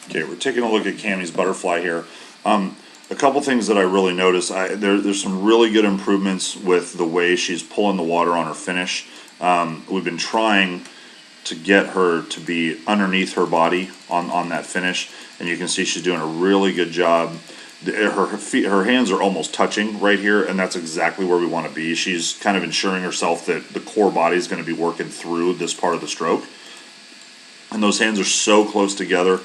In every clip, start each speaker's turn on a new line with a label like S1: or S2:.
S1: Okay, we're taking a look at Cami's butterfly here. A couple things that I really noticed. There's some really good improvements with the way she's pulling the water on her finish. We've been trying to get her to be underneath her body on that finish, and you can see she's doing a really good job. Her hands are almost touching right here, and that's exactly where we want to be. She's kind of ensuring herself that the core body is going to be working through this part of the stroke, and those hands are so close together.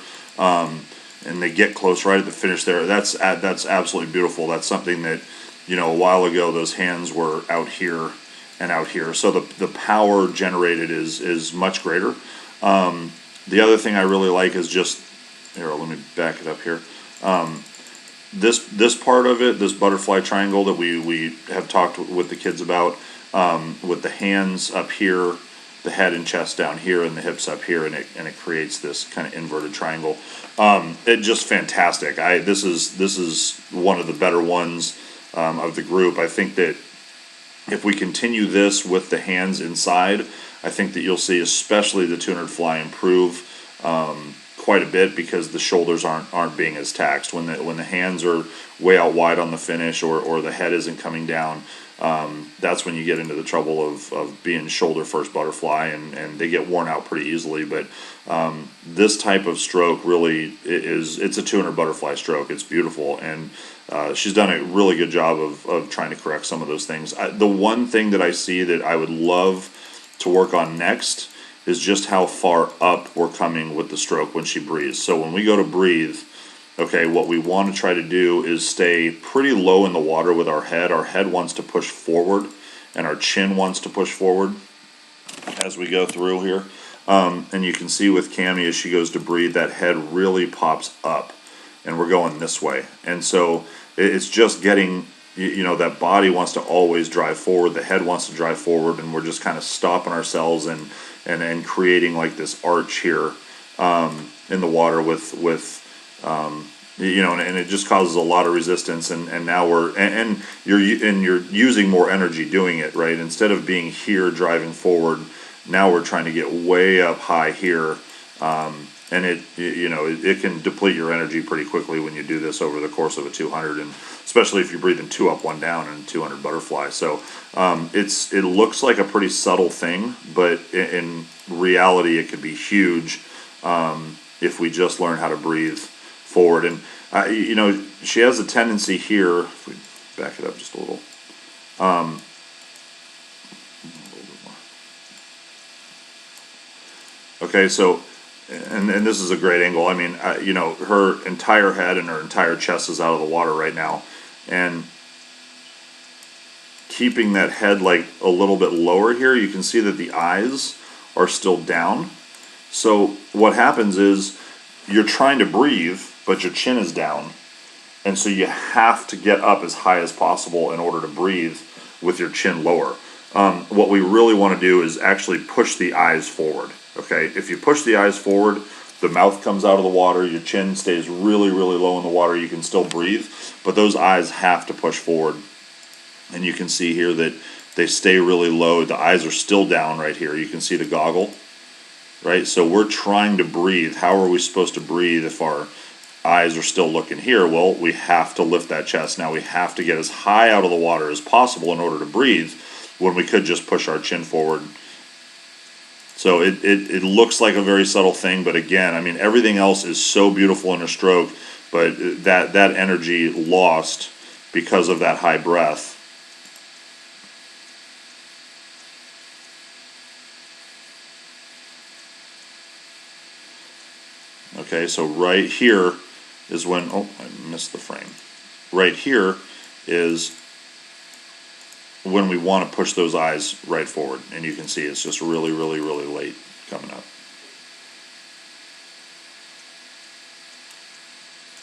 S1: And they get close right at the finish there. That's absolutely beautiful. That's something that, a while ago those hands were out here and out here. So the power generated is much greater. The other thing I really like is just here. Let me back it up here. This part of it, this butterfly triangle that we have talked with the kids about, with the hands up here, the head and chest down here, and the hips up here, and it creates this kind of inverted triangle. It's just fantastic. This is one of the better ones of the group. I think that if we continue this with the hands inside, I think that you'll see, especially the 200 fly, improve quite a bit, because the shoulders aren't being as taxed when the hands are way out wide on the finish, or the head isn't coming down. That's when you get into the trouble of being shoulder first butterfly, and they get worn out pretty easily. But this type of stroke really it's a 200 butterfly stroke. It's beautiful, and she's done a really good job of trying to correct some of those things. The one thing that I see that I would love to work on next is just how far up we're coming with the stroke when she breathes. So when we go to breathe, okay, what we want to try to do is stay pretty low in the water with our head. Our head wants to push forward, and our chin wants to push forward as we go through here. And you can see with Cami, as she goes to breathe, that head really pops up, and we're going this way. And so it's just getting, that body wants to always drive forward, the head wants to drive forward, and we're just kind of stopping ourselves and creating like this arch here in the water with and it just causes a lot of resistance, and now you're using more energy doing it, right? Instead of being here driving forward, now we're trying to get way up high here, and it can deplete your energy pretty quickly when you do this over the course of a 200, and especially if you're breathing 2 up, 1 down in 200 butterfly. So it looks like a pretty subtle thing, but in reality it could be huge if we just learn how to breathe forward. And she has a tendency here, if we back it up just a little bit more. Okay, so and this is a great angle. I mean, her entire head and her entire chest is out of the water right now, and keeping that head like a little bit lower here, you can see that the eyes are still down. So what happens is you're trying to breathe, but your chin is down, and so you have to get up as high as possible in order to breathe with your chin lower. What we really want to do is actually push the eyes forward. Okay, if you push the eyes forward, the mouth comes out of the water, your chin stays really, really low in the water, you can still breathe, but those eyes have to push forward. And you can see here that they stay really low. The eyes are still down right here. You can see the goggle, right? So we're trying to breathe. How are we supposed to breathe if our eyes are still looking here? Well, we have to lift that chest. Now we have to get as high out of the water as possible in order to breathe, when we could just push our chin forward. So it looks like a very subtle thing, but again, I mean, everything else is so beautiful in a stroke, but that energy lost because of that high breath. Okay, so right here is when, oh, I missed the frame. Right here is when we want to push those eyes right forward, and you can see it's just really, really, really late coming up.